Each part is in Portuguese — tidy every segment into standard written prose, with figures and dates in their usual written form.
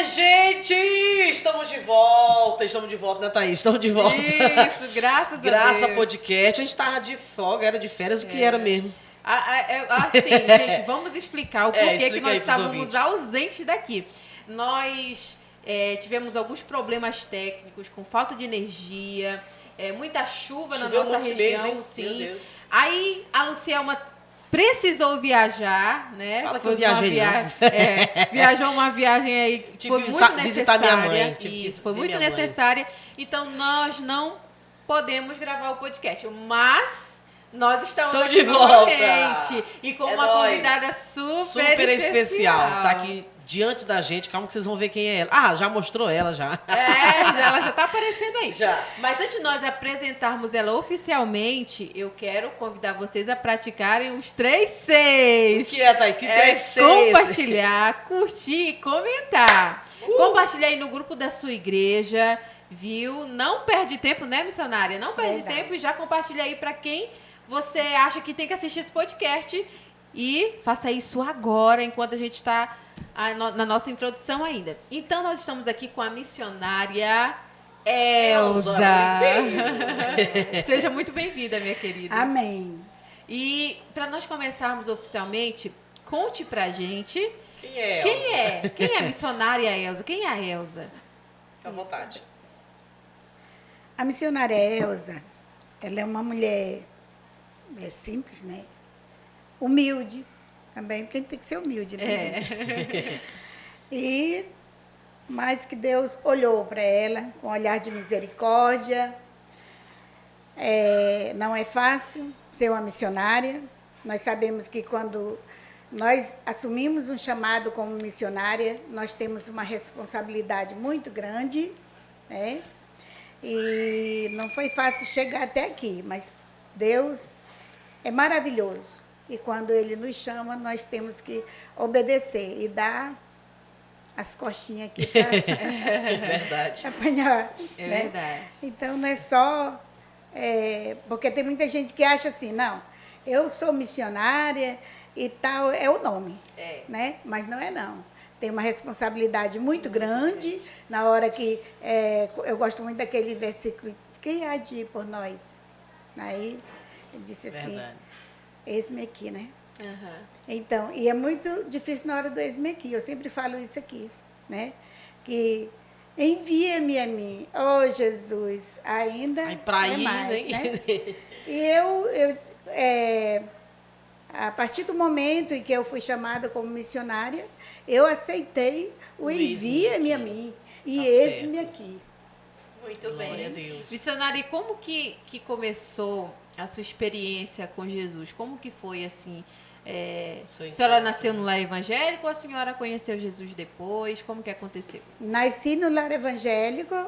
Oi, gente! Estamos de volta, né, Thaís? Estamos de volta. Isso, graças a Deus. Graças a podcast. A gente estava de folga, era de férias, o que era mesmo? Assim, gente, vamos explicar o porquê que nós estávamos ouvintes. ausentes daqui. Nós tivemos alguns problemas técnicos, com falta de energia, muita chuva na nossa região. Mês, sim. Meu Deus. Aí a Lucielma precisou viajar, né? Fala que eu viajei, viajou uma viagem aí que foi muito necessária. Visitar minha mãe. Isso, foi muito necessária. Então, nós não podemos gravar o podcast, mas nós estamos aqui de volta. E com uma convidada super especial. Tá aqui diante da gente. Calma que vocês vão ver quem é ela. Ah, já mostrou ela, já. Ela já tá aparecendo aí. Já. Mas antes de nós apresentarmos ela oficialmente, eu quero convidar vocês a praticarem os 3 Cs. O que é, Thaís? Que 3 Cs? Compartilhar, curtir e comentar. Compartilha aí no grupo da sua igreja, viu? Não perde tempo, né, missionária? Não perde tempo e já compartilha aí para quem você acha que tem que assistir esse podcast. E faça isso agora, enquanto a gente está na nossa introdução ainda. Então, nós estamos aqui com a missionária Elza. Seja muito bem-vinda, minha querida. Amém. E para nós começarmos oficialmente, conte pra gente quem é Elza? Quem é a missionária Elza? Quem é a Elza? Fica à vontade. A missionária Elza, ela é uma mulher simples, né? Humilde também, porque tem que ser humilde, né, gente? E mais que Deus olhou para ela com um olhar de misericórdia. Não é fácil ser uma missionária. Nós sabemos que quando nós assumimos um chamado como missionária, nós temos uma responsabilidade muito grande, né? E não foi fácil chegar até aqui, mas Deus é maravilhoso. E quando Ele nos chama, nós temos que obedecer e dar as costinhas aqui para verdade. apanhar. É né? verdade. Então, não é só... porque tem muita gente que acha assim, não, eu sou missionária e tal, é o nome. Né? Mas não é, não. Tem uma responsabilidade muito grande na hora que... eu gosto muito daquele versículo, quem há de ir por nós? Aí, ele disse assim... Verdade. Eis-me aqui, né? Uhum. Então, e é muito difícil na hora do eis-me aqui. Eu sempre falo isso aqui, né? Que envia-me a mim, oh Jesus, ainda ir, mais, hein? né? E a partir do momento em que eu fui chamada como missionária, eu aceitei o envia-me a mim e Tá eis-me certo. aqui. Muito Glória bem. a Deus. Missionária, e como que começou a sua experiência com Jesus? Como que foi, assim? A senhora nasceu no lar evangélico ou a senhora conheceu Jesus depois? Como que aconteceu? Nasci no lar evangélico,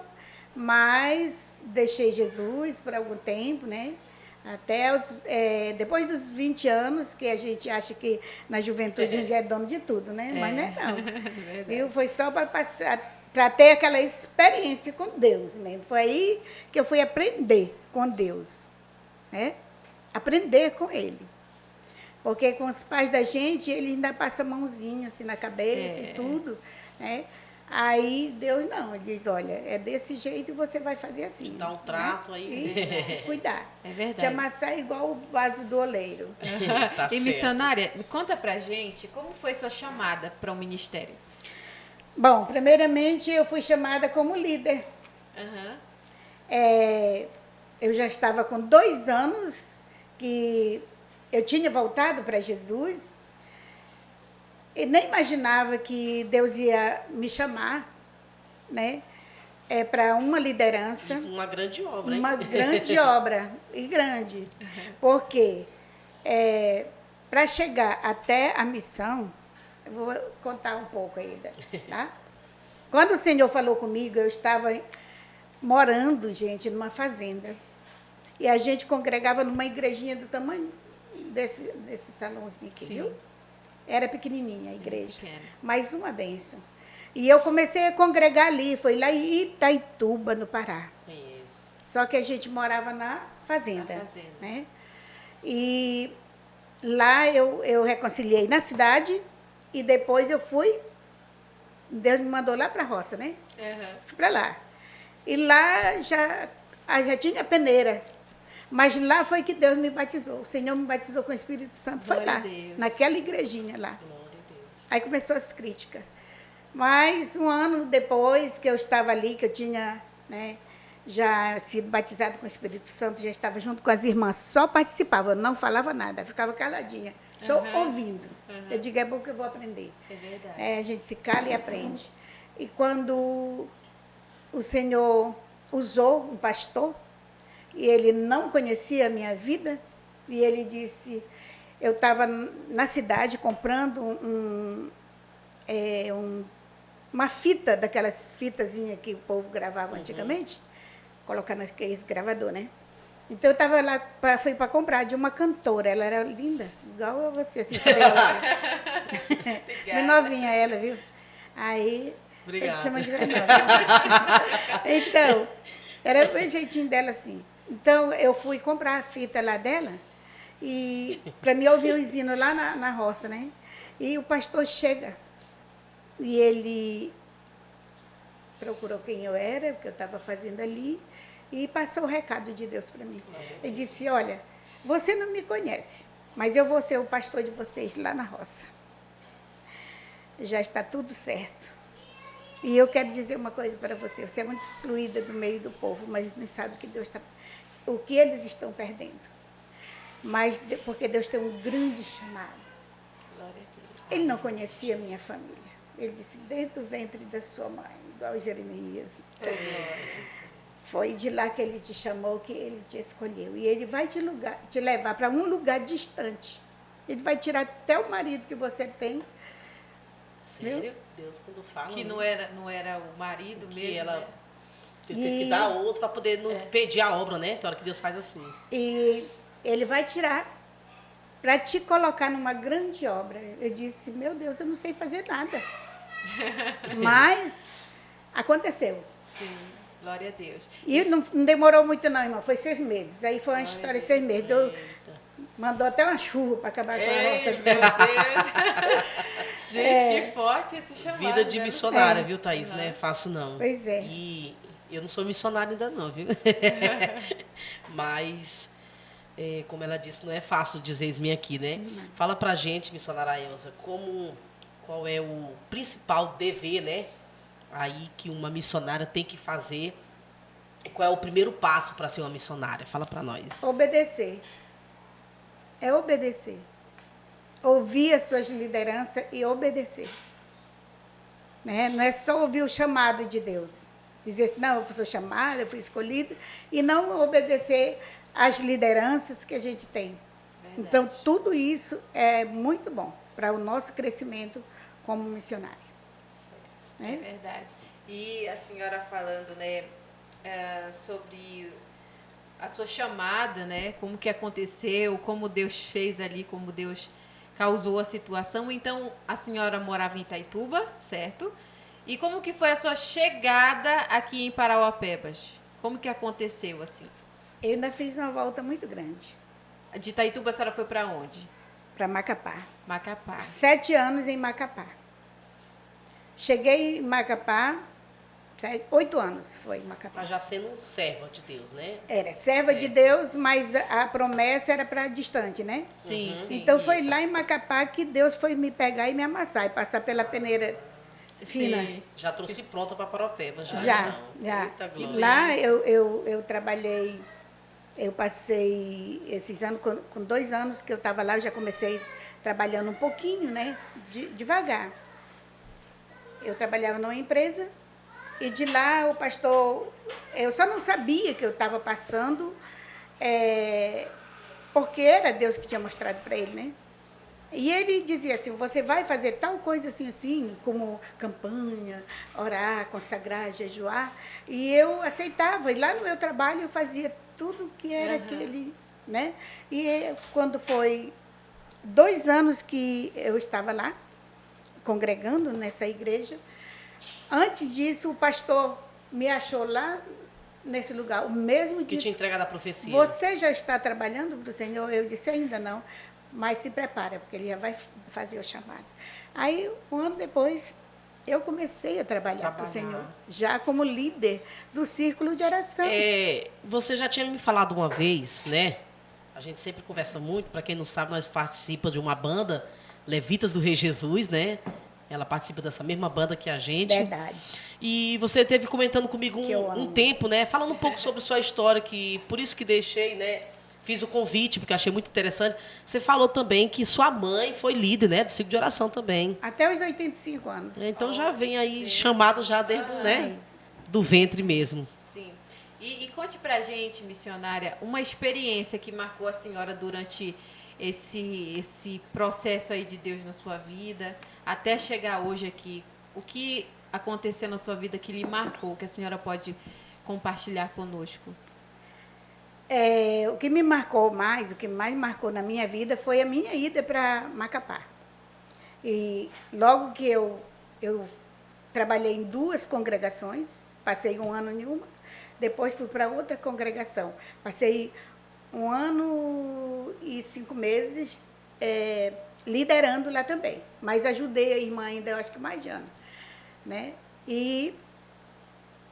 mas deixei Jesus por algum tempo, né? Até depois dos 20 anos, que a gente acha que na juventude a gente é dono de tudo, né? Mas não é não. Viu? Foi só para passar, para ter aquela experiência com Deus, né? Foi aí que eu fui aprender com Deus, né? Aprender com Ele. Porque com os pais da gente, ele ainda passa a mãozinha assim na cabeça e tudo, né? Aí Deus não, ele diz, olha, é desse jeito e você vai fazer assim. Te dá um trato, né? aí. E te cuidar. É verdade. Te amassar igual o vaso do oleiro. Tá E certo. missionária, conta pra gente como foi sua chamada para o ministério. Bom, primeiramente eu fui chamada como líder. Uhum. Eu já estava com 2 anos que eu tinha voltado para Jesus e nem imaginava que Deus ia me chamar, né, para uma liderança. Uma grande obra, hein? Uma grande obra, e grande. Porque para chegar até a missão, eu vou contar um pouco ainda, tá? Quando o Senhor falou comigo, eu estava morando, gente, numa fazenda. E a gente congregava numa igrejinha do tamanho desse salãozinho aqui, Sim. viu? Era pequenininha a igreja, Pequena. mas uma bênção. E eu comecei a congregar ali, foi lá em Itaituba, no Pará. Isso. Só que a gente morava na fazenda. Na fazenda. Né? E lá eu reconciliei na cidade e depois eu fui Deus me mandou lá para a roça, né? Aham. Fui para lá. E lá já tinha peneira. Mas lá foi que Deus me batizou. O Senhor me batizou com o Espírito Santo. Foi Glória a lá, Deus. naquela igrejinha lá. Glória a Deus. Aí começou as críticas. Mas um ano depois que eu estava ali, que eu tinha, né, já sido batizado com o Espírito Santo, já estava junto com as irmãs, só participava, não falava nada, ficava caladinha, só ouvindo. Eu digo, é bom que eu vou aprender. É verdade. A gente se cala e aprende. E quando o Senhor usou um pastor, e ele não conhecia a minha vida, e ele disse, eu estava na cidade comprando uma fita, daquelas fitazinhas que o povo gravava antigamente, colocar naquele gravador, né? Então eu estava lá, fui para comprar de uma cantora, ela era linda, igual a você, assim, bem novinha ela, viu? Aí, Obrigada. eu te chamo de bem nova. Então, era o jeitinho dela assim. Então, eu fui comprar a fita lá dela, e para mim ouvir os hinos lá na roça, né? E o pastor chega, e ele procurou quem eu era, o que eu estava fazendo ali, e passou o recado de Deus para mim. Ele disse, olha, você não me conhece, mas eu vou ser o pastor de vocês lá na roça. Já está tudo certo. E eu quero dizer uma coisa para você, você é muito excluída do meio do povo, mas não sabe que Deus está, o que eles estão perdendo. Mas porque Deus tem um grande chamado. Glória a Deus. Ele não conhecia a minha família. Ele disse, dentro do ventre da sua mãe, igual Jeremias. Foi de lá que ele te chamou, que ele te escolheu. E ele vai te levar para um lugar distante. Ele vai tirar até o marido que você tem. Sério? Deus quando fala. Que né? não era o marido Que mesmo, ela né? teve que dar outro para poder não pedir a obra, né? Tem hora que Deus faz assim. E ele vai tirar para te colocar numa grande obra. Eu disse, meu Deus, eu não sei fazer nada. Mas aconteceu. Sim, glória a Deus. E não demorou muito não, irmão. Foi 6 meses. Aí foi uma história de 6 meses. Mandou até uma chuva para acabar com a Eita, horta. meu Deus. Gente, que forte esse chamado. Vida de né? missionária, É. viu, Thaís? Não é fácil, não. Pois é. E eu não sou missionária ainda não, viu? Mas, como ela disse, não é fácil dizer aqui, né? Fala pra gente, missionária Elza, qual é o principal dever, né? Aí que uma missionária tem que fazer. Qual é o primeiro passo para ser uma missionária? Fala pra nós. Obedecer. É obedecer. Ouvir as suas lideranças e obedecer. Né? Não é só ouvir o chamado de Deus. Dizer assim, não, eu sou chamada, eu fui escolhida, e não obedecer às lideranças que a gente tem. Verdade. Então, tudo isso é muito bom para o nosso crescimento como missionário. Certo. Né? É verdade. E a senhora falando, né, sobre a sua chamada, né, como que aconteceu, como Deus fez ali, como Deus causou a situação. Então, a senhora morava em Itaituba, certo? E como que foi a sua chegada aqui em Parauapebas? Como que aconteceu assim? Eu ainda fiz uma volta muito grande De Itaituba a senhora foi para onde? para Macapá. Macapá. 7 anos em Macapá. Cheguei em Macapá, 8 anos foi em Macapá. Mas já sendo serva de Deus, né? Era serva Certo. de Deus, mas a promessa era para distante, né? Sim, sim. Então foi isso. lá em Macapá que Deus foi me pegar e me amassar e passar pela peneira fina. Sim. Já trouxe pronta para Paropeba, já. Já, não. já. Eita, glória. Lá eu trabalhei, eu passei esses anos, com 2 anos que eu estava lá, eu já comecei trabalhando um pouquinho, né? Devagar. Eu trabalhava numa empresa e de lá o pastor, eu só não sabia que eu estava passando, porque era Deus que tinha mostrado para ele, né? E ele dizia assim, você vai fazer tal coisa assim, assim, como campanha, orar, consagrar, jejuar. E eu aceitava. E lá no meu trabalho eu fazia tudo que era aquele, né? E quando foi 2 anos que eu estava lá, congregando nessa igreja, antes disso o pastor me achou lá nesse lugar, o mesmo Que dia. te entregado a profecia. Você já está trabalhando para o Senhor? Eu disse, ainda não, mas se prepara, porque ele já vai fazer o chamado. Aí, um ano depois, eu comecei a trabalhar para o Senhor, já como líder do círculo de oração. Você já tinha me falado uma vez, né? A gente sempre conversa muito. Para quem não sabe, nós participamos de uma banda, Levitas do Rei Jesus, né? Ela participa dessa mesma banda que a gente. Verdade. E você esteve comentando comigo um tempo, né? Falando um pouco sobre sua história, que por isso que deixei, né? Fiz o convite, porque achei muito interessante. Você falou também que sua mãe foi líder, né? Do ciclo de oração também. Até os 85 anos. Então já vem aí chamado já desde né? Do ventre mesmo. Sim. E conte pra gente, missionária, uma experiência que marcou a senhora durante esse processo aí de Deus na sua vida, até chegar hoje aqui. O que aconteceu na sua vida que lhe marcou, que a senhora pode compartilhar conosco? O que me marcou mais, o que mais marcou na minha vida foi a minha ida para Macapá. E logo que eu trabalhei em 2 congregações, passei 1 ano em uma, depois fui para outra congregação. Passei 1 ano e 5 meses liderando lá também. Mas ajudei a irmã ainda, eu acho que mais de ano. Né? E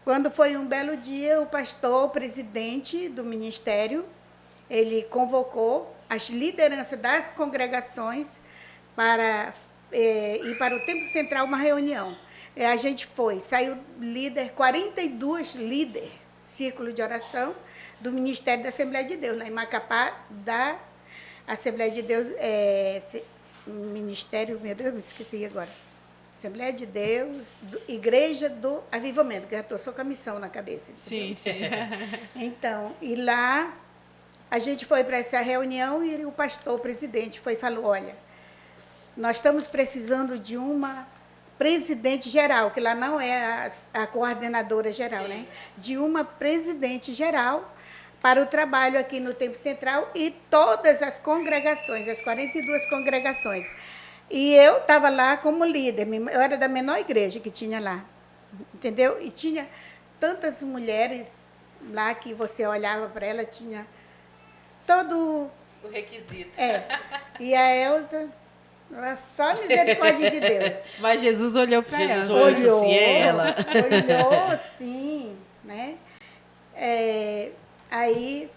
quando foi um belo dia, o pastor, o presidente do ministério, ele convocou as lideranças das congregações para ir para o Templo Central, uma reunião. A gente saiu 42 líderes, círculo de oração, do Ministério da Assembleia de Deus, lá em Macapá, da Assembleia de Deus, Ministério, meu Deus, me esqueci agora. Assembleia de Deus, Igreja do Avivamento, que eu já estou só com a missão na cabeça. Sim, sim. Então, e lá a gente foi para essa reunião e o pastor, o presidente, falou, olha, nós estamos precisando de uma presidente geral, que lá não é a coordenadora geral, né? De uma presidente geral para o trabalho aqui no Templo Central e todas as congregações, as 42 congregações. E eu estava lá como líder, eu era da menor igreja que tinha lá, entendeu? E tinha tantas mulheres lá que você olhava para ela, tinha todo... O requisito. E a Elza, só misericórdia de Deus. Mas Jesus olhou para ela. Jesus olhou assim, ela. Olhou, sim, né? Aí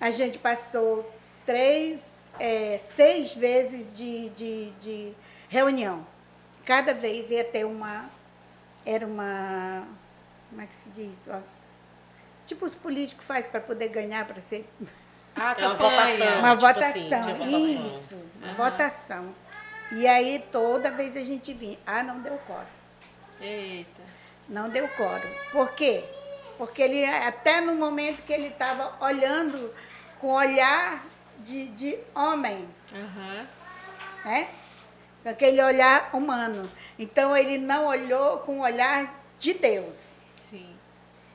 a gente passou 6 vezes de reunião. Cada vez ia ter era uma, como é que se diz? Tipo os políticos fazem para poder ganhar, para ser... Ah, uma votação. Uma tipo votação, assim, isso, uma votação. E aí toda vez a gente vinha, não deu quórum. Eita. Não deu quórum. Por quê? Porque ele, até no momento que ele estava olhando com olhar de homem, né? Com aquele olhar humano. Então, ele não olhou com o olhar de Deus. Sim.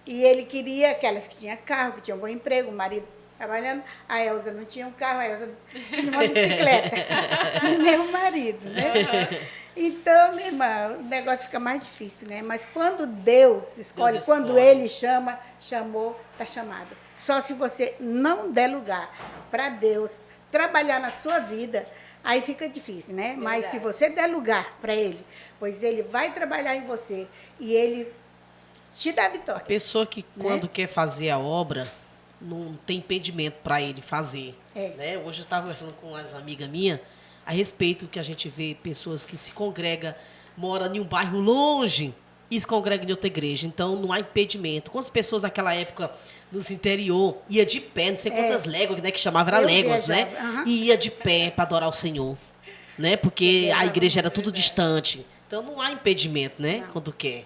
E ele queria aquelas que tinham carro, que tinham um bom emprego, o marido trabalhando. A Elza não tinha um carro, a Elza tinha uma bicicleta. E nem o marido, né? Então, minha irmã, o negócio fica mais difícil, né? Mas quando Deus escolhe, quando Ele chamou, está chamado. Só se você não der lugar para Deus trabalhar na sua vida, aí fica difícil, né? Verdade. Mas se você der lugar para Ele, pois Ele vai trabalhar em você e Ele te dá vitória. A pessoa que quando quer fazer a obra, não tem impedimento para ele fazer. Né? Hoje eu estava conversando com as amigas minhas a respeito que a gente vê pessoas que se congregam, moram em um bairro longe e se congregam em outra igreja. Então, não há impedimento. Quantas pessoas naquela época, nos interior, ia de pé, não sei quantas léguas, né, que chamava, era léguas, né? E ia de pé para adorar o Senhor. Né? Porque a igreja era tudo distante. Então, não há impedimento, né? Não. Quando quer.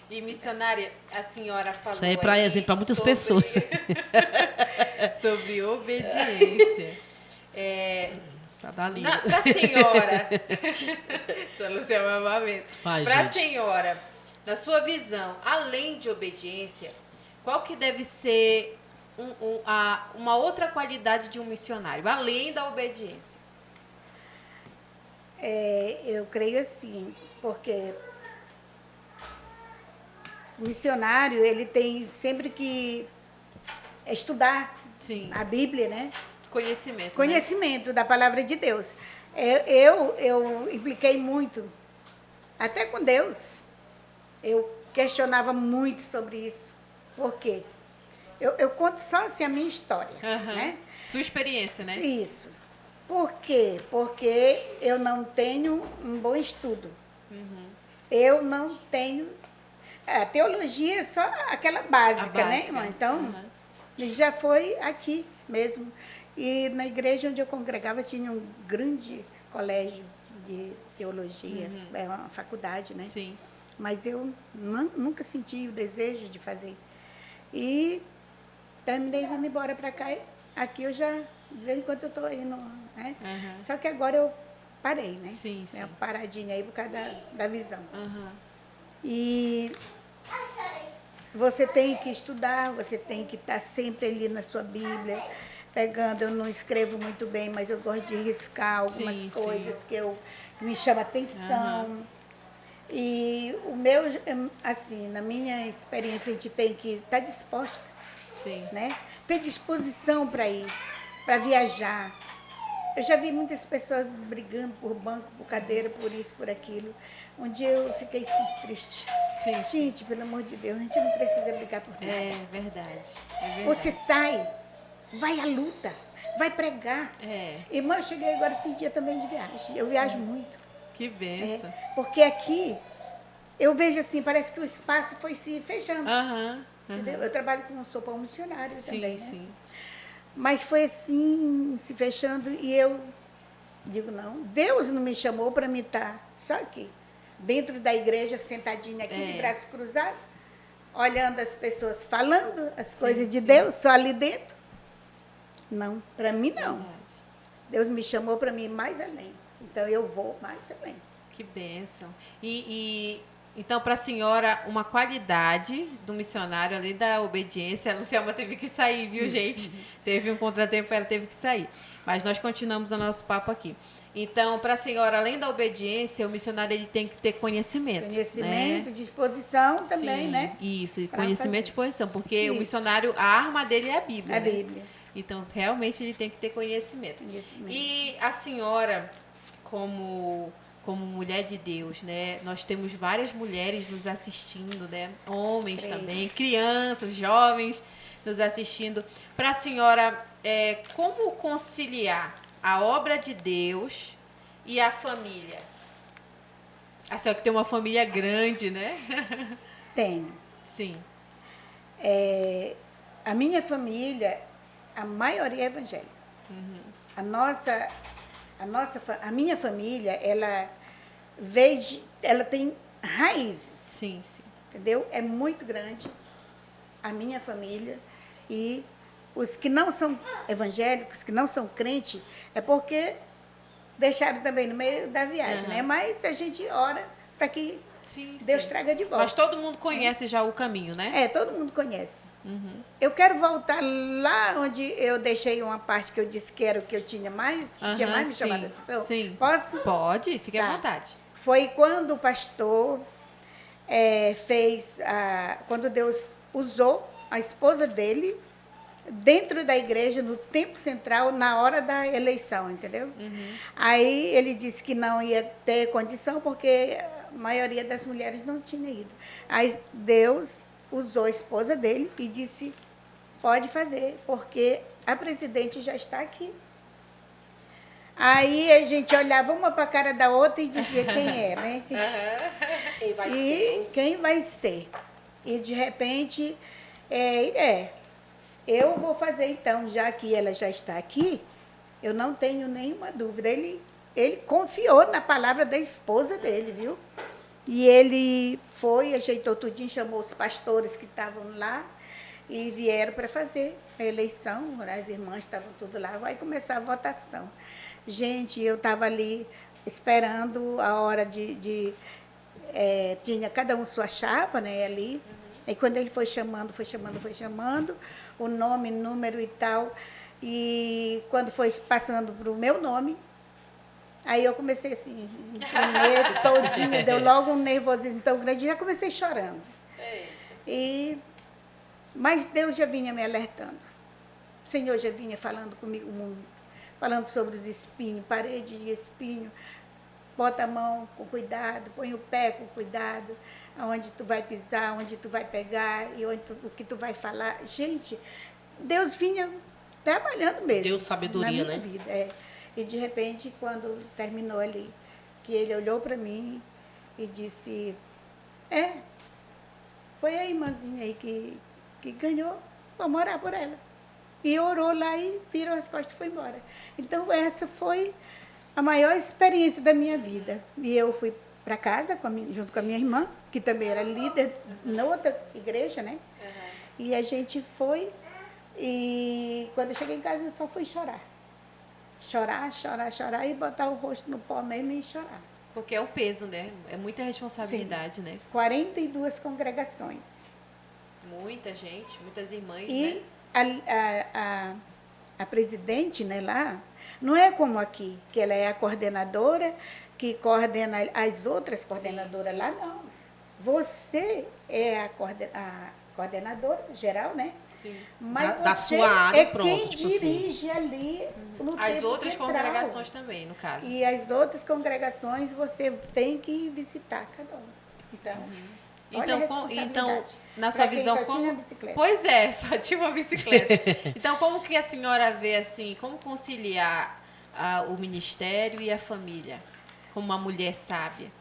E, missionária, a senhora falou... Isso aí é para exemplo para muitas pessoas. Sobre obediência. Para a senhora... Solução é um amamento. Para a senhora, na sua visão, além de obediência, qual que deve ser uma outra qualidade de um missionário, além da obediência? Eu creio assim, porque... O missionário, ele tem sempre que estudar a Bíblia, né? Conhecimento da palavra de Deus. Eu impliquei muito, até com Deus, Eu questionava muito sobre isso. Por quê? Eu conto só assim a minha história, né? Sua experiência, né? Isso. Por quê? Porque eu não tenho um bom estudo. Eu não tenho... A teologia é só aquela básica, né, irmã? Então, já foi aqui mesmo. E na igreja onde eu congregava tinha um grande colégio de teologia, é uma faculdade, né? Sim. Mas eu nunca senti o desejo de fazer. E terminei vindo embora para cá. Aqui eu já, de vez em quando eu estou indo, né? Só que agora eu parei, né? Sim, sim. Uma paradinha aí por causa da visão. Uhum. E você tem que estudar, você tem que estar sempre ali na sua Bíblia, pegando. Eu não escrevo muito bem, mas eu gosto de riscar algumas coisas que me chamam atenção. E o meu, assim, na minha experiência, a gente tem que estar disposta, né? Ter disposição para ir, para viajar. Eu já vi muitas pessoas brigando por banco, por cadeira, por isso, por aquilo. Um dia eu fiquei assim, triste. Gente, pelo amor de Deus, a gente não precisa brigar por nada. É verdade. Você sai, vai à luta, vai pregar. Irmã, eu cheguei agora esses dias também de viagem. Eu viajo muito. Que benção. Porque aqui, eu vejo assim, parece que o espaço foi se fechando. Entendeu? Eu trabalho com sopão missionário também, né? Mas foi assim, se fechando, e eu digo, não, Deus não me chamou para me estar só aqui, dentro da igreja, sentadinha aqui, de braços cruzados, olhando as pessoas, falando as coisas de Deus, só ali dentro. Não, para mim não. Deus me chamou para mim ir mais além. Então eu vou mais além. Que bênção. Então, para a senhora, uma qualidade do missionário, além da obediência, a Luciana teve que sair, viu, gente? Teve um contratempo, ela teve que sair. Mas nós continuamos o nosso papo aqui. Então, para a senhora, além da obediência, o missionário ele tem que ter conhecimento. Conhecimento, né? Disposição também, né? Isso, e conhecimento e disposição. Porque o missionário, a arma dele é a Bíblia. A Bíblia. Então, realmente, ele tem que ter conhecimento. E a senhora, como mulher de Deus, né? Nós temos várias mulheres nos assistindo, né? Homens também, crianças, jovens nos assistindo. Para a senhora, como conciliar a obra de Deus e a família? A senhora que tem uma família grande, né? Tenho. Sim. A minha família, a maioria é evangélica. A minha família, ela tem raízes. Sim. Entendeu? É muito grande a minha família. E os que não são evangélicos, que não são crentes, é porque deixaram também no meio da viagem, né? Mas a gente ora para que Deus traga de volta. Mas todo mundo conhece já o caminho, né? Todo mundo conhece. Eu quero voltar lá onde eu deixei uma parte que eu disse que era o que eu tinha mais, que tinha mais me chamado a atenção. Sim. Posso? Pode, fique à vontade. Foi quando o pastor quando Deus usou a esposa dele dentro da igreja, no tempo central, na hora da eleição, entendeu? Aí ele disse que não ia ter condição, porque a maioria das mulheres não tinha ido. Aí Deus usou a esposa dele e disse, pode fazer, porque a presidente já está aqui. Aí a gente olhava uma para a cara da outra e dizia quem é, né? Quem vai ser? Quem vai ser. E de repente, eu vou fazer então, já que ela já está aqui, eu não tenho nenhuma dúvida. Ele confiou na palavra da esposa dele, viu? E ele foi, ajeitou tudinho, chamou os pastores que estavam lá e vieram para fazer a eleição. As irmãs estavam tudo lá, vai começar a votação. Gente, eu estava ali esperando a hora tinha cada um sua chapa, né, ali. E quando ele foi chamando, o nome, número e tal. E quando foi passando para o meu nome, aí eu comecei assim, primeiro, todinho, deu logo um nervosismo tão grande, já comecei chorando. Mas Deus já vinha me alertando. O Senhor já vinha falando comigo, falando sobre os espinhos, parede de espinho, bota a mão com cuidado, põe o pé com cuidado. aonde tu vai pisar, onde tu vai pegar e o que tu vai falar. Gente, Deus vinha trabalhando mesmo. Deu sabedoria, na minha né? vida. E de repente, quando terminou ali, que ele olhou para mim e disse, foi a irmãzinha aí que ganhou, vamos orar por ela. E orou lá e virou as costas e foi embora. Então, essa foi a maior experiência da minha vida. E eu fui para casa junto com a minha irmã, que também era líder na outra igreja, né? E a gente foi, e quando eu cheguei em casa, eu só fui chorar. Chorar e botar o rosto no pó mesmo e chorar. Porque é o peso, né? É muita responsabilidade, né? 42 congregações. Muita gente, muitas irmãs, E né? a presidente, né, lá, não é como aqui, que ela é a coordenadora, que coordena as outras coordenadoras. Sim. Lá, não. Você é a coordenadora geral, né? Sim. Mas Da sua área, pronto, quem tipo dirige assim. ali no As tempo outras central. congregações também, no caso. E as outras congregações você tem que visitar cada uma. Então, olha a responsabilidade. Na sua Pra quem visão, só tinha bicicleta. Pois é, só tinha uma bicicleta. Então, como que a senhora vê assim, como conciliar o ministério e a família, como uma mulher sábia?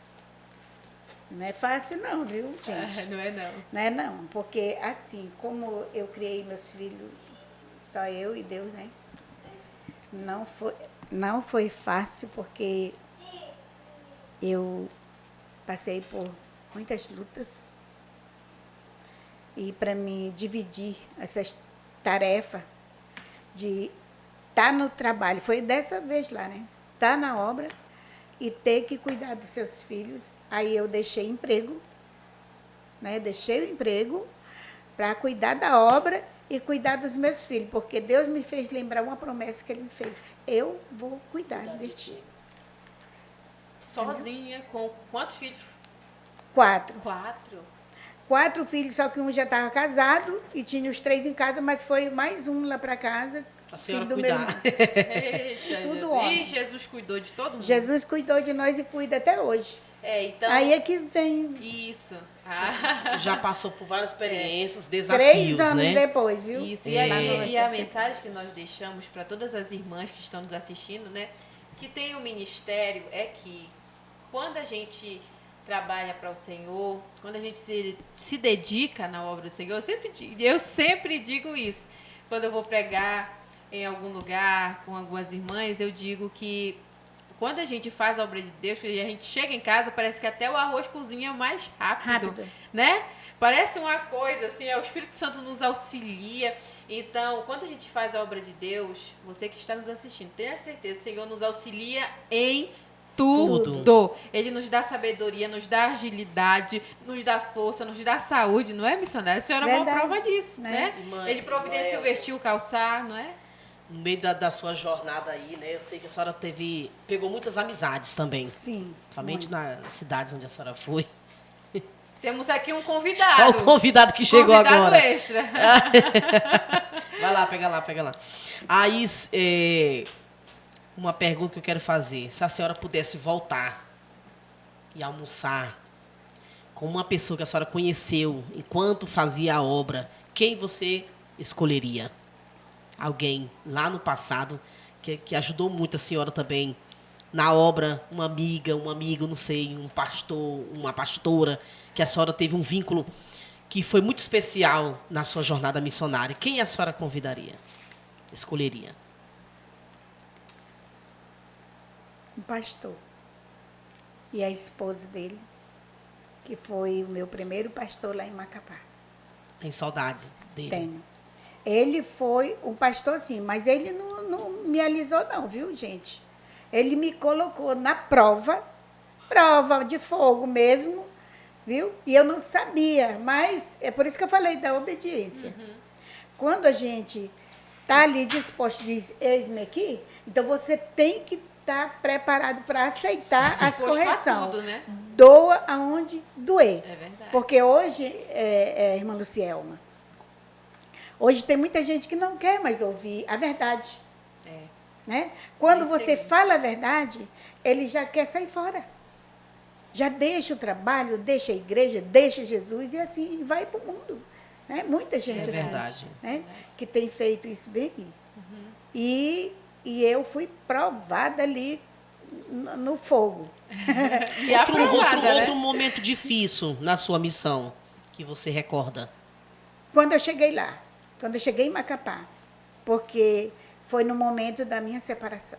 Não é fácil não, viu, gente? Não é não. Não é não, porque assim, como eu criei meus filhos, só eu e Deus, né? Não foi fácil, porque eu passei por muitas lutas. E para mim dividir essas tarefas de estar no trabalho, foi dessa vez lá, né? Estar na obra e ter que cuidar dos seus filhos. Aí eu deixei emprego, né? Deixei o emprego para cuidar da obra e cuidar dos meus filhos, porque Deus me fez lembrar uma promessa que Ele me fez. Eu vou cuidar de ti. Sozinha, com quantos filhos? 4. 4 filhos, só que um já estava casado e tinha os 3 em casa, mas foi mais um lá para casa. A senhora filho do cuidar. meu irmão. Eita, Tudo Jesus. homem. E Jesus cuidou de todo mundo. Jesus cuidou de nós e cuida até hoje. Então... Aí é que vem Isso. Já passou por várias experiências, 3 desafios, anos né? depois, viu? Isso. É. E a mensagem que nós deixamos para todas as irmãs que estão nos assistindo, né? Que tem o ministério, é que quando a gente trabalha para o Senhor, quando a gente se dedica na obra do Senhor, eu sempre digo isso. Quando eu vou pregar em algum lugar com algumas irmãs, eu digo que quando a gente faz a obra de Deus, quando a gente chega em casa, parece que até o arroz cozinha mais rápido, né? Parece uma coisa assim, o Espírito Santo nos auxilia. Então, quando a gente faz a obra de Deus, você que está nos assistindo, tenha certeza, o Senhor nos auxilia em tudo. Ele nos dá sabedoria, nos dá agilidade, nos dá força, nos dá saúde, não é, missionária? A senhora é uma prova disso, né? Ele providencia o vestir, o calçar, não é? No meio da sua jornada aí, né? Eu sei que a senhora pegou muitas amizades também. Sim. Somente nas cidades onde a senhora foi. Temos aqui um convidado. Olha o convidado que chegou agora. Extra. Vai lá, pega lá. Aí, uma pergunta que eu quero fazer. Se a senhora pudesse voltar e almoçar com uma pessoa que a senhora conheceu enquanto fazia a obra, quem você escolheria? Alguém lá no passado que ajudou muito a senhora também na obra, uma amiga, um amigo, não sei, um pastor, uma pastora, que a senhora teve um vínculo que foi muito especial na sua jornada missionária. Quem a senhora convidaria? Escolheria? Um pastor. E a esposa dele, que foi o meu primeiro pastor lá em Macapá. Tem saudades dele? Tenho. Ele foi um pastor, sim, mas ele não me alisou, não, viu, gente? Ele me colocou na prova de fogo mesmo, viu? E eu não sabia, mas é por isso que eu falei da obediência. Quando a gente está ali disposto, diz, eis-me aqui, então você tem que estar preparado para aceitar as correções. Tudo, né? Doa aonde doer. É verdade. Porque hoje, irmã Lucielma, hoje tem muita gente que não quer mais ouvir a verdade. Né? Quando você fala a verdade, ele já quer sair fora. Já deixa o trabalho, deixa a igreja, deixa Jesus e assim vai para o mundo. Né? Muita gente É assim, verdade. né? Que tem feito isso bem. E eu fui provada ali no fogo. E aprovada, né? Outro momento difícil na sua missão que você recorda? Quando eu cheguei lá, quando eu cheguei em Macapá, porque foi no momento da minha separação.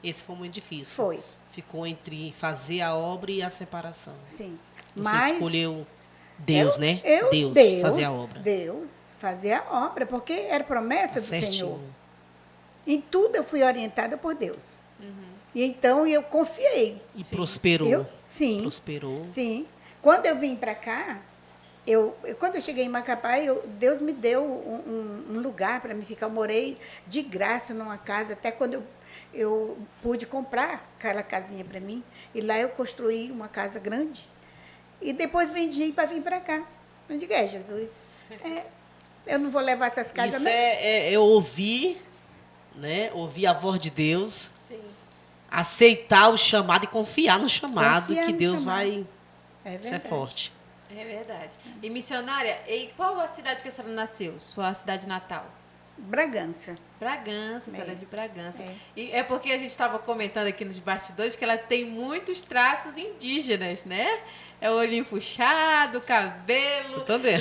Esse foi muito difícil. Foi, Ficou entre fazer a obra e a separação. sim. Você escolheu Deus, né? Deus, fazer a obra. Deus fazer a obra, porque era promessa Tá do certinho. Senhor. Em tudo eu fui orientada por Deus. E então eu confiei. E prosperou. Sim. Prosperou. Sim. Quando eu vim para cá, quando eu cheguei em Macapá, Deus me deu um lugar para me ficar. Eu morei de graça numa casa, até quando eu pude comprar aquela casinha para mim. E lá eu construí uma casa grande. E depois vendi para vir para cá. Eu digo, Jesus, eu não vou levar essas casas. Isso não. é ouvir, né? Ouvir a voz de Deus, Sim. aceitar o chamado e confiar no chamado, Confiar que no Deus chamado. vai É ser verdade. forte. É verdade. E missionária, e qual a cidade que a senhora nasceu? Sua cidade natal? Bragança. Bragança, senhora de Bragança. É. E é porque a gente estava comentando aqui nos bastidores que ela tem muitos traços indígenas, né? É o olhinho puxado, cabelo. Eu também.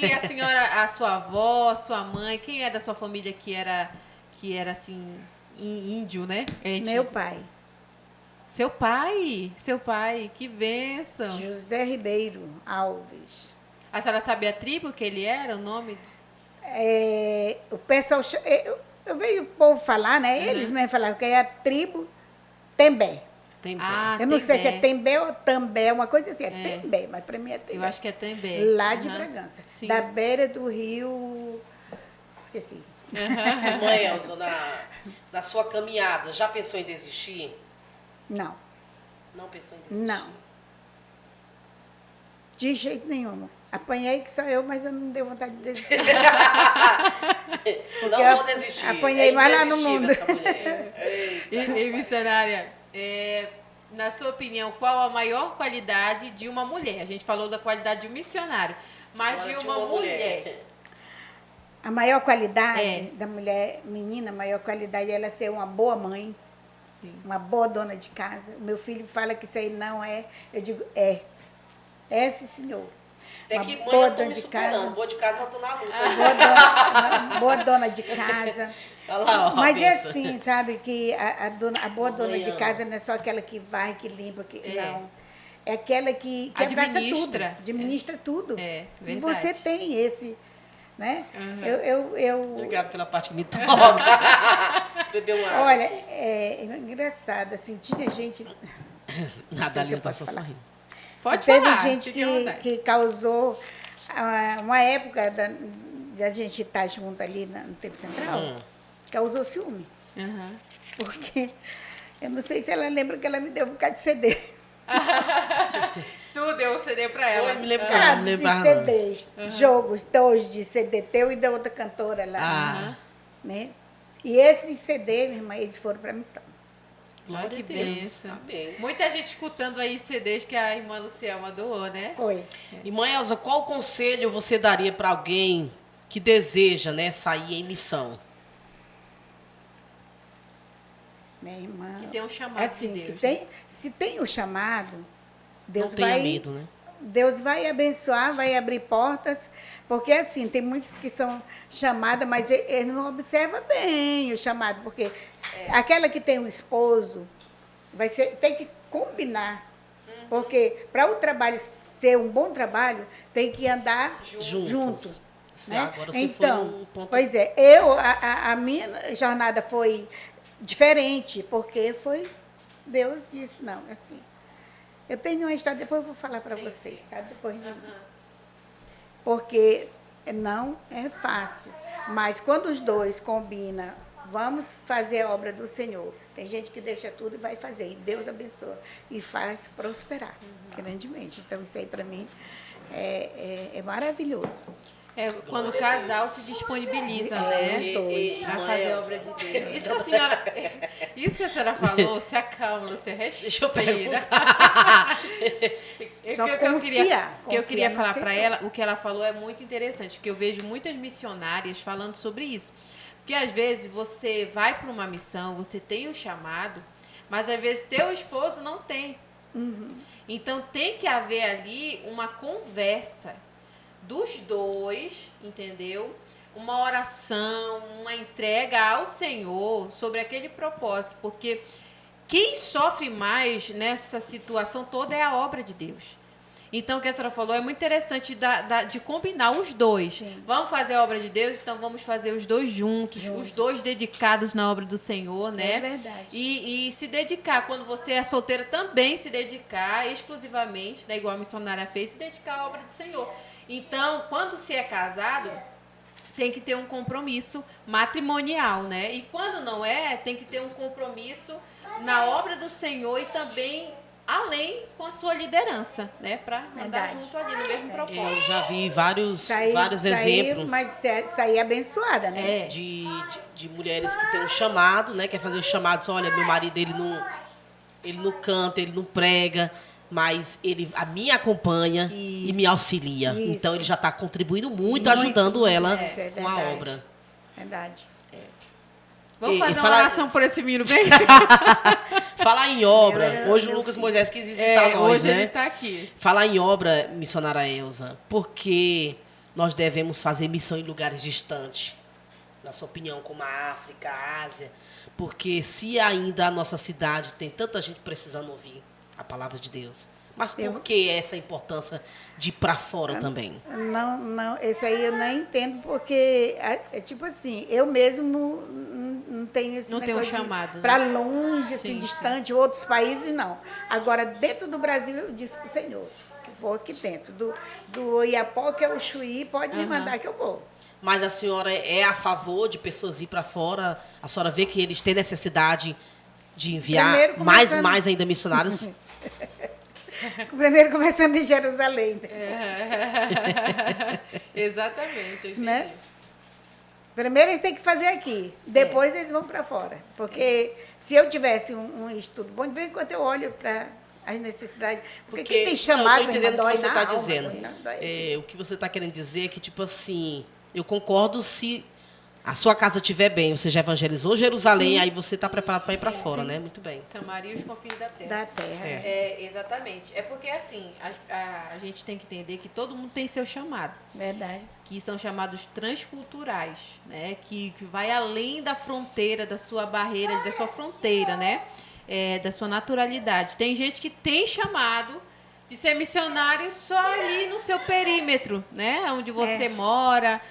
E a senhora, a sua avó, sua mãe, quem é da sua família que era assim, índio, né? Meu pai, Seu pai, que bênção. José Ribeiro Alves. A senhora sabia a tribo que ele era, o nome? O pessoal, eu vejo o povo falar, né? Eles mesmo falavam que é a tribo Tembé. Tem Ah, Eu não sei se é Tembé. Tembé ou També, uma coisa assim. É É. Tembé, mas para mim é Tembé. Eu acho que é Tembé. Lá de Aham. Bragança. Sim. Da beira do rio. Esqueci. Mãe Elza, na sua caminhada, já pensou em desistir? Não, Não pensou em desistir? não. De jeito nenhum. Apanhei que só eu, mas eu não dei vontade de desistir. Porque Não eu vou desistir. apanhei mais lá no indesistível mundo. essa mulher. E missionária, na sua opinião, qual a maior qualidade de uma mulher? A gente falou da qualidade de um missionário, mas Agora, de uma mulher. A maior qualidade É. da mulher, menina, a maior qualidade é ela ser uma boa mãe, Sim. uma boa dona de casa. O meu filho fala que isso aí não é. Eu digo, é. É, sim, senhor. Tem Uma que mãe, boa eu tô dona me de superando. casa. Boa de casa, eu tô na luta. Boa dona de casa. Olha lá, ó, Mas é pensa. assim, sabe, que a boa dona de Mãe, casa não é só aquela que vai, que limpa, que É. não. É aquela que abraça tudo. Administra. Administra tudo. É, E verdade. você tem esse, né? Uhum. Obrigada pela parte que me toca. Beber uma água. Olha, é engraçado, assim, tinha gente... Nada se ali eu não tá posso só falar. sorrindo. Pode Teve falar, gente fique à vontade. que causou uma época da gente estar junto ali no Tempo Central, causou ciúme. Uhum. Porque eu não sei se ela lembra que ela me deu um bocado de CD. Tu deu o CD pra ela. Foi, me lembro. Uhum. Não Bocado de lembrava, não. CDs, jogos, dois de CD teu e da outra cantora lá. Ah, Né? E esses CD, minha irmã, eles foram para a missão. glória Que a Deus. bênção. Amém. Muita gente escutando aí CDs que a irmã Luciana doou, né? Foi. E mãe Elza, qual conselho você daria para alguém que deseja, né, sair em missão? Minha irmã. Que tem um chamado assim, de Deus. se tem o chamado, Deus Não tenha vai. medo, né? Deus vai abençoar, vai abrir portas, porque assim, tem muitos que são chamadas, mas ele não observa bem o chamado, porque aquela que tem o esposo tem que combinar. Porque para o trabalho ser um bom trabalho, tem que andar Juntos. junto. Sim, Né? agora você Então, foi um ponto... pois é, a minha jornada foi diferente, porque Deus disse, não, assim. Eu tenho uma história, depois eu vou falar para vocês, tá? Depois de... Porque não é fácil. Mas quando os dois combinam, vamos fazer a obra do Senhor. Tem gente que deixa tudo e vai fazer. E Deus abençoa. E faz prosperar grandemente. Então, isso aí para mim é maravilhoso. É quando o casal se disponibiliza, É, né? os dois. Pra Mãe fazer a Elza. obra de Deus. Isso que a senhora falou, se acalma, você respira. Deixa eu perguntar. Só O que eu confiar queria no falar para Senhor. ela, o que ela falou é muito interessante, porque eu vejo muitas missionárias falando sobre isso. Porque às vezes você vai para uma missão, você tem o chamado, mas às vezes teu esposo não tem. Então tem que haver ali uma conversa dos dois, entendeu? Uma oração, uma entrega ao Senhor sobre aquele propósito, porque quem sofre mais nessa situação toda é a obra de Deus. Então, o que a senhora falou é muito interessante de combinar os dois. Sim. Vamos fazer a obra de Deus, então vamos fazer os dois juntos, os dois dedicados na obra do Senhor, né? É verdade. E se dedicar, quando você é solteira, também se dedicar exclusivamente, né, igual a missionária fez, se dedicar à obra do Senhor. Então, quando se é casado, tem que ter um compromisso matrimonial, né? E quando não é, tem que ter um compromisso na obra do Senhor e também além com a sua liderança, né? Para andar Verdade. junto ali no mesmo propósito. Eu já vi vários Sair, exemplos mas sair abençoada, né? É. de mulheres que têm um chamado, né? Quer fazer o chamado, só, olha, meu marido, ele não canta, ele não prega, mas ele me acompanha e me auxilia. Isso. Então, ele já está contribuindo muito, ajudando ela É com a verdade. obra. Verdade. Vamos E fazer uma falar- oração por esse menino bem? Falar em obra, Meu era hoje o meu Lucas filho. Moisés quis visitar nós, hoje né? ele está aqui. Falar em obra, missionária Elza, porque nós devemos fazer missão em lugares distantes, na sua opinião, como a África, a Ásia, porque se ainda a nossa cidade tem tanta gente precisando ouvir a palavra de Deus, mas por que essa importância de ir para fora também? Não, esse aí eu não entendo, porque é tipo assim, eu mesmo não tenho esse Não tem um negócio chamado, né? para longe, assim, Sim, distante, outros países, não. Agora, dentro do Brasil, eu disse para o Senhor, que vou aqui dentro. Do Iapó, que é o Chuí, pode me mandar que eu vou. Mas a senhora é a favor de pessoas ir para fora? A senhora vê que eles têm necessidade de enviar Primeiro, mais começando- ainda missionários? Primeiro começando em Jerusalém, Exatamente. eu né? entendi. Primeiro eles têm que fazer aqui, depois eles vão para fora. Porque se eu tivesse um estudo bom, de vez em quando eu olho para as necessidades. Porque quem tem chamado, eu tô entendendo o dói que você na está alma, dizendo. dói. O que você está querendo dizer é que, tipo assim, eu concordo se a sua casa estiver bem, você já evangelizou Jerusalém, aí você está preparado para ir para fora, né? Muito bem. Samaria e os confins da terra. Da terra. Certo. Exatamente. É porque, assim, a gente tem que entender que todo mundo tem seu chamado, Verdade. que são chamados transculturais, né? Que vai além da fronteira, da sua barreira, da sua fronteira, né? Da sua naturalidade. Tem gente que tem chamado de ser missionário só ali no seu perímetro, né? Onde você mora,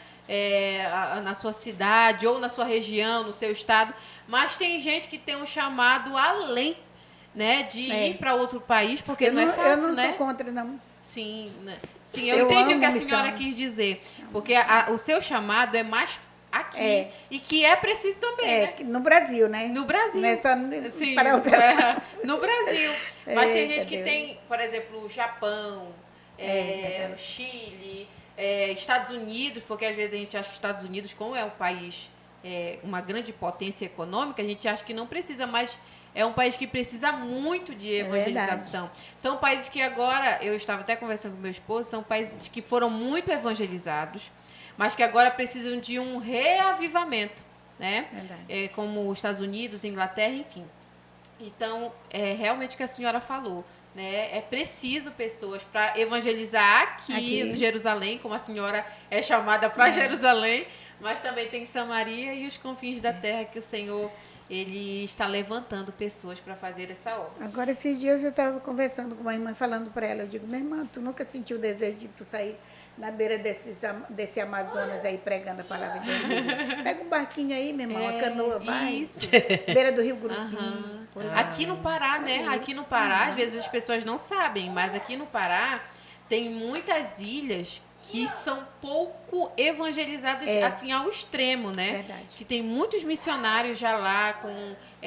na sua cidade ou na sua região, no seu estado. Mas tem gente que tem um chamado além, né? De ir para outro país, porque Eu não é não fácil, sou né? contra, não. Sim, né? Sim, eu Eu entendi amo o que a missão. senhora quis dizer. Porque o seu chamado é mais aqui. É. E que é preciso também, né? No Brasil, né? No Brasil. Não é só no, Sim, para outra. no Brasil. Mas tem Eita, gente que Deus. tem, por exemplo, o Japão, verdade. Chile, Estados Unidos, porque às vezes a gente acha que Estados Unidos, como é um país, uma grande potência econômica, a gente acha que não precisa, mas é um país que precisa muito de evangelização. São países que agora, eu estava até conversando com meu esposo, são países que foram muito evangelizados, mas que agora precisam de um reavivamento, né? Verdade. Como os Estados Unidos, Inglaterra, enfim. Então, é realmente o que a senhora falou, né? É preciso pessoas para evangelizar aqui em Jerusalém, como a senhora é chamada para Jerusalém, mas também tem Samaria e os confins da terra que o Senhor ele está levantando pessoas para fazer essa obra. Agora, esses dias eu estava conversando com uma irmã, falando para ela, eu digo, minha irmã, tu nunca sentiu o desejo de tu sair na beira desse Amazonas aí pregando a palavra de Deus? Pega um barquinho aí, meu irmão, uma canoa, vai. Isso. Beira do Rio Gurupim. Aham. por lá. Aqui no Pará, né? Aqui no Pará, às vezes as pessoas não sabem, mas aqui no Pará tem muitas ilhas que são pouco evangelizadas, assim, ao extremo, né? Verdade. Que tem muitos missionários já lá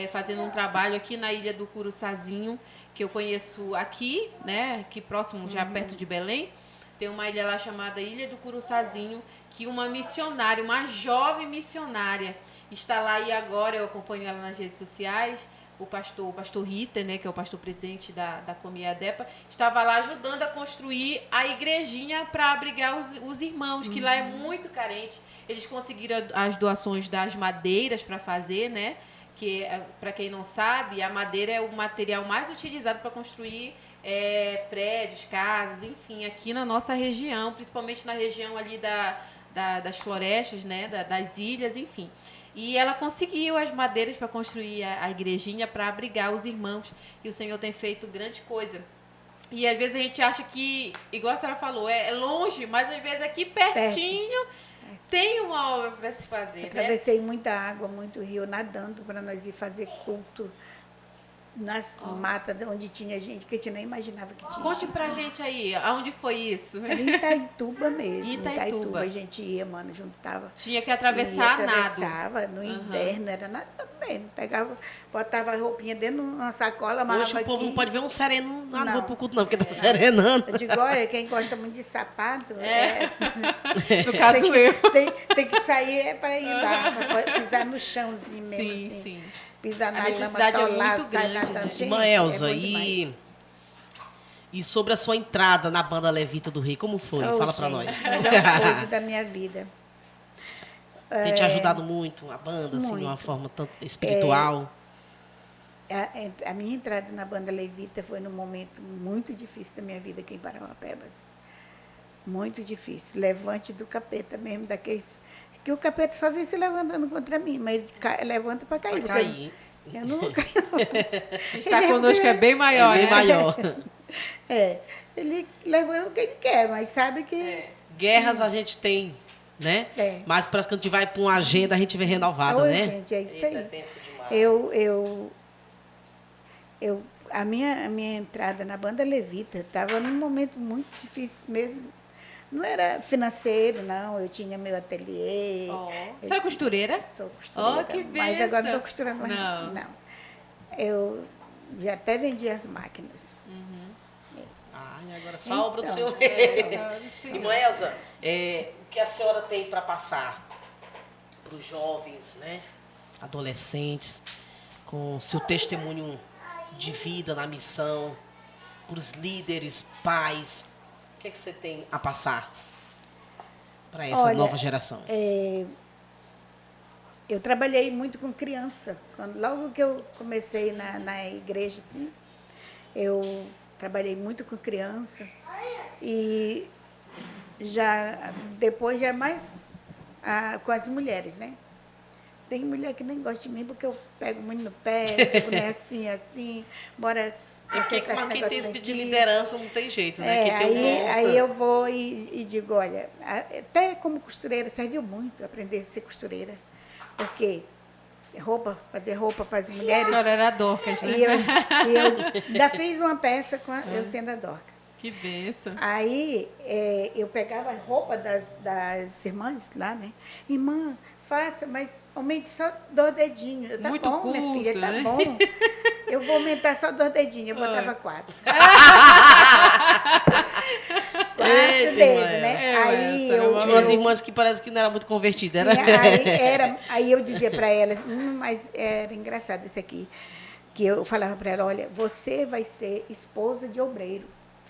fazendo um trabalho aqui na ilha do Curuçazinho, que eu conheço aqui, né? Aqui próximo, já perto de Belém. Tem uma ilha lá chamada Ilha do Curuçazinho, que uma missionária, uma jovem missionária, está lá e agora eu acompanho ela nas redes sociais. o pastor Ritter, né, que é o pastor presidente da Comiadepa, estava lá ajudando a construir a igrejinha para abrigar os irmãos, que lá é muito carente. Eles conseguiram as doações das madeiras para fazer, né? Que, para quem não sabe, a madeira é o material mais utilizado para construir prédios, casas, enfim, aqui na nossa região, principalmente na região ali das florestas, né, das ilhas, enfim. E ela conseguiu as madeiras para construir a igrejinha para abrigar os irmãos. E o Senhor tem feito grande coisa. E às vezes a gente acha que, igual a senhora falou, é longe, mas às vezes aqui pertinho tem uma obra para se fazer. Atravessei muita água, muito rio, nadando para nós ir fazer culto nas matas onde tinha gente que a gente nem imaginava que tinha. Conte pra gente aí, aonde foi isso? Era em Itaituba mesmo. Itaituba. A gente ia, mano, juntava. Tinha que atravessar nado. Atravessava, no inverno, era nada também. Pegava, botava a roupinha dentro de uma sacola, amarrava Hoje o povo aqui. não pode ver um sereno lá Não. no pro culto, não, porque tá serenando. Eu digo, olha, quem gosta muito de sapato, No caso eu. tem que sair para ir lá, para pisar no chãozinho mesmo. Sim, assim. sim. Pisar A na lama, necessidade é atolar, muito sai grande, nadando. né? Gente, Irmã Elza, é bom demais. e sobre a sua entrada na banda Levita do Rei, como foi? Oh, Fala pra gente, nós. a melhor coisa da minha vida. Tem te ajudado muito a banda, assim, de uma Muito. forma tanto espiritual. A minha entrada na banda Levita foi num momento muito difícil da minha vida aqui em Parauapebas. Muito difícil. Levante do capeta mesmo, daqueles... Que o capeta só vem se levantando contra mim, mas ele levanta para cair. Pra cair. Eu não caio. Estar Ele conosco é bem maior, É bem né? maior. Ele levanta o que ele quer, mas sabe que... Guerras a gente tem, né? É. Mas parece que quando a gente vai para uma agenda, a gente vem renovada, Oi, né? gente, é isso aí. pensa demais. A minha entrada na banda Levita estava num momento muito difícil mesmo. Não era financeiro, não. Eu tinha meu ateliê. Você é costureira? Sou costureira. Oh, que mas agora não bênção. estou costurando mais. Não. Eu já até vendi as máquinas. Ai, agora só a obra do Então, Senhor. Sim. Irmã Elza, o que a senhora tem para passar para os jovens, né? Adolescentes, com seu testemunho de vida na missão, para os líderes, pais, o que é que você tem a passar para essa Olha, nova geração? Eu trabalhei muito com criança. Logo que eu comecei na igreja, assim, eu trabalhei muito com criança. E depois já é mais com as mulheres, né? Tem mulher que nem gosta de mim porque eu pego muito no pé, fico assim, bora... Mas quem tem esse tipo de liderança não tem jeito, né? Quem tem um dom. Aí eu vou e digo, olha, até como costureira serviu muito aprender a ser costureira. Porque fazer roupa para as mulheres. A senhora era Dorcas, né? E eu ainda fiz uma peça com eu sendo a Dorca. Que benção. Aí eu pegava a roupa das irmãs lá, né? Irmã, faça, mas aumente só 2 dedinhos. Tá Muito bom, minha filha, tá né? bom. Eu vou aumentar só 2 dedinhos. Eu botava 4. 4 Eita, dedos, irmã, né? Elza. Aí Tinha umas irmãs que parece que não era muito convertida, Sim, aí eu dizia para elas, mas era engraçado isso aqui, que eu falava para ela, olha, você vai ser esposa de obreiro.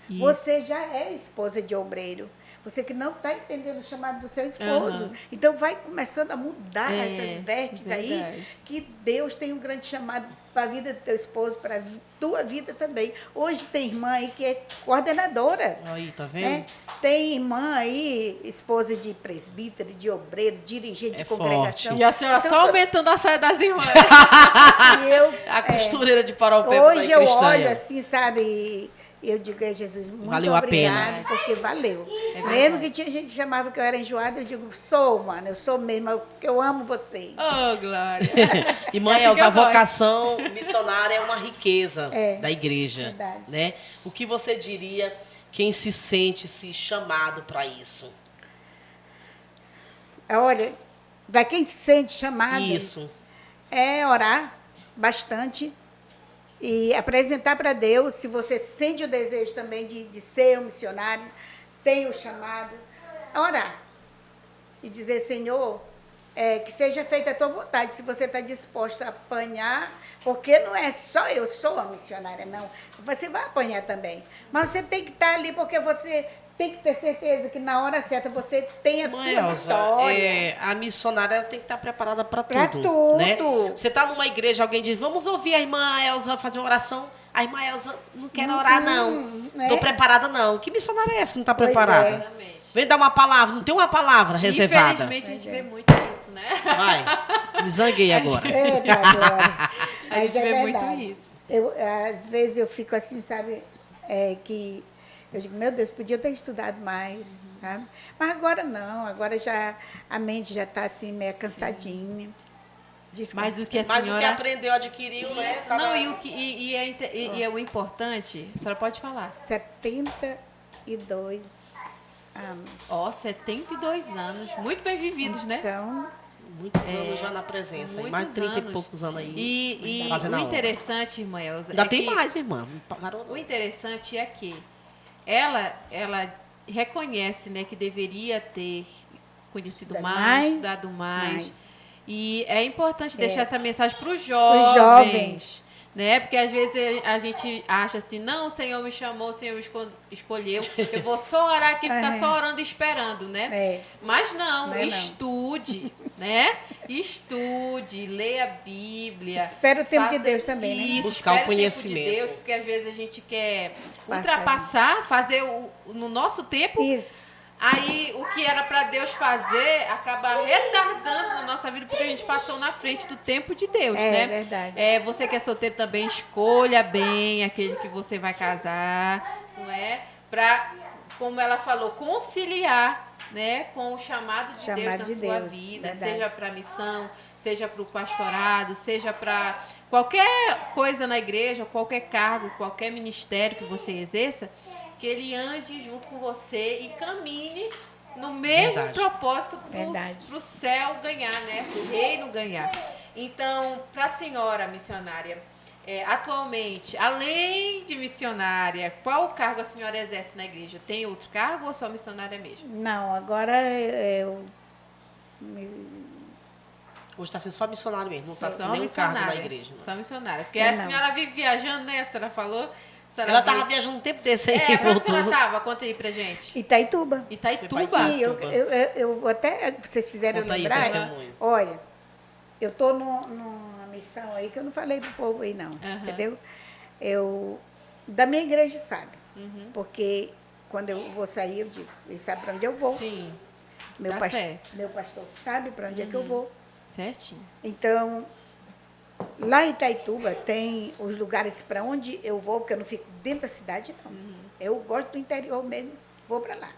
Isso. Você já é esposa de obreiro. Você que não está entendendo o chamado do seu esposo. Então, vai começando a mudar essas vestes aí, verdade. que Deus tem um grande chamado para a vida do teu esposo, para a tua vida também. Hoje tem irmã aí que é coordenadora. Aí, tá vendo? Né? Tem irmã aí, esposa de presbítero, de obreiro, dirigente de congregação. forte. E a senhora Então, só aumentando a saia das irmãs. e eu, A costureira de Parauapebas hoje aí, eu cristã. olho assim, sabe, eu digo, Jesus, muito Valeu a obrigado, pena. porque valeu. verdade. Mesmo que tinha gente que chamava que eu era enjoada, eu digo, sou, mano, eu sou mesmo, porque eu amo vocês. Oh, Glória. Irmã É assim Elza, que a eu gosto. vocação missionária é uma riqueza É, da igreja. verdade. Né? O que você diria quem se sente chamado para isso? Olha, para quem se sente chamado, Isso. é orar bastante e apresentar para Deus, se você sente o desejo também de ser um missionário, tem o chamado, orar e dizer, Senhor, que seja feita a tua vontade, se você está disposto a apanhar, porque não é só eu sou a missionária, não. Você vai apanhar também. Mas você tem que estar ali, porque você tem que ter certeza que na hora certa você tem a sua vitória. A missionária ela tem que estar preparada para Pra tudo. tudo. Né? Você está numa igreja, alguém diz, vamos ouvir a irmã Elza fazer uma oração. A irmã Elza não quer orar, não. Estou preparada, não. Que missionária é essa que não está preparada? Exatamente. Vem dar uma palavra, não tem uma palavra reservada. Infelizmente, a gente vê muito isso, né? Vai, me zanguei agora. Glória. A gente vê verdade. muito isso. Às vezes eu fico assim, sabe, que eu digo, meu Deus, podia ter estudado mais, sabe? Mas agora não, agora já a mente já está assim, meio cansadinha. Mas o que a Mas senhora... o que aprendeu, adquiriu, né? Não, e o importante, a senhora pode falar. 72 anos. Ó, 72 anos, muito bem vividos, né? Então, Muitos anos já na presença, muitos mais de 30 anos. e poucos anos aí. E fazendo o a obra. interessante, irmã Elza, Ainda é tem que mais, minha irmã. Não pagaram, o não. interessante é que ela reconhece, né, que deveria ter conhecido mais, dado mais. E é importante deixar essa mensagem para os jovens. Né? Porque às vezes a gente acha assim, não, o Senhor me chamou, o Senhor me escolheu, eu vou só orar aqui, ficar só orando e esperando, né? Mas não, estude, né? Estude, leia a Bíblia. Espera o tempo de Deus também, né? Isso, buscar o conhecimento. De Deus, porque às vezes a gente quer ultrapassar, fazer no nosso tempo. Isso. Aí o que era para Deus fazer acaba retardando na nossa vida porque a gente passou na frente do tempo de Deus, né? É verdade. Você que é solteiro também, escolha bem aquele que você vai casar, não é? Para, como ela falou, conciliar, né, com o chamado de Deus na sua vida, verdade. seja para missão, seja para o pastorado, seja para qualquer coisa na igreja, qualquer cargo, qualquer ministério que você exerça, que ele ande junto com você e caminhe no mesmo propósito para o céu ganhar, né? Para o reino ganhar. Então, para a senhora missionária, atualmente, além de missionária, qual cargo a senhora exerce na igreja? Tem outro cargo ou só missionária mesmo? Não, agora eu... Hoje está sendo só missionário mesmo, não está Só nenhum cargo na missionária. igreja. Não. Só missionária. Porque a senhora vive viajando, né? A senhora falou. Ela estava viajando um tempo desse aí. Pra onde a senhora estava? Conta aí pra gente. Itaituba. Itaituba? Sim, eu vou até... Vocês fizeram Conta aí, lembrar? testemunho. Olha, eu estou numa missão aí que eu não falei do povo aí, não. Entendeu? Da minha igreja, sabe? Porque quando eu vou sair, eu digo, ele sabe para onde eu vou. Sim. Meu pastor sabe para onde é que eu vou. Certinho. Então, lá em Itaituba tem os lugares para onde eu vou, porque eu não fico dentro da cidade, não. Eu gosto do interior mesmo, vou para lá.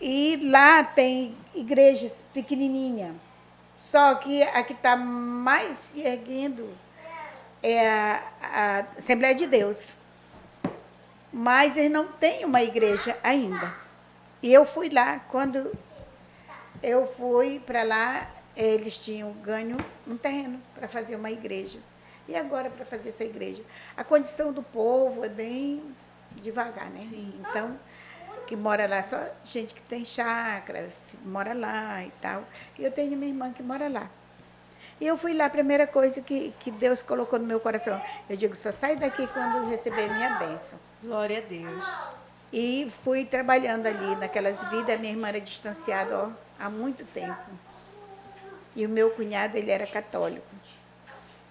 E lá tem igrejas pequenininhas. Só que a que está mais se erguendo é a Assembleia de Deus. Mas eles não têm uma igreja ainda. E eu fui lá, quando eu fui para lá, eles tinham ganho um terreno para fazer uma igreja. E agora, para fazer essa igreja? A condição do povo é bem devagar, né? Sim. Então, que mora lá, só gente que tem chácara, mora lá e tal. E eu tenho minha irmã que mora lá. E eu fui lá, a primeira coisa que Deus colocou no meu coração. Eu digo, só sai daqui quando receber minha bênção. Glória a Deus. E fui trabalhando ali naquelas vidas. Minha irmã era distanciada há muito tempo. E o meu cunhado, ele era católico.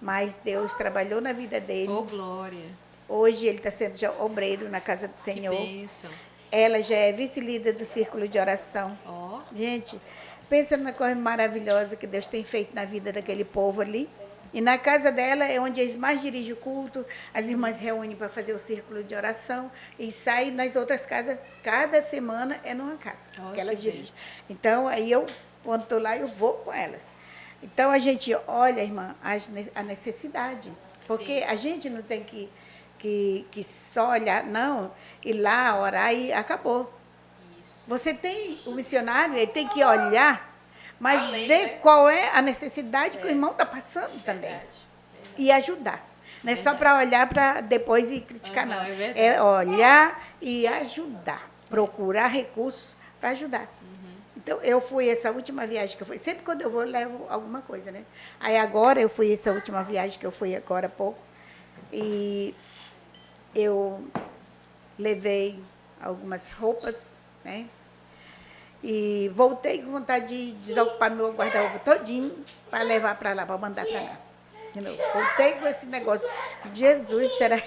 Mas Deus trabalhou na vida dele. Oh, glória. Hoje ele está sendo já obreiro na casa do Senhor. Que bênção. Ela já é vice-líder do círculo de oração. Oh. Gente, pensa na coisa maravilhosa que Deus tem feito na vida daquele povo ali. E na casa dela é onde eles mais dirigem o culto, as irmãs reúnem para fazer o círculo de oração e saem nas outras casas, cada semana é numa casa que elas dirigem. Então, aí eu, quando estou lá, eu vou com elas. Então, a gente olha, irmã, a necessidade, porque a gente não tem que só olhar, não, ir lá, orar e acabou. Isso. Você tem, o missionário, ele tem que olhar, mas ver qual é a necessidade que o irmão está passando também. E ajudar. Não é só para olhar para depois ir criticar, não. É olhar e ajudar. Procurar recursos para ajudar. Então, eu fui essa última viagem que eu fui. Sempre quando eu vou, eu levo alguma coisa, né? Aí agora eu fui essa última viagem que eu fui agora há pouco. E eu levei algumas roupas, né? E voltei com vontade de desocupar meu guarda-roupa todinho para levar para lá, para mandar para lá. De novo. Voltei com esse negócio. Jesus, será?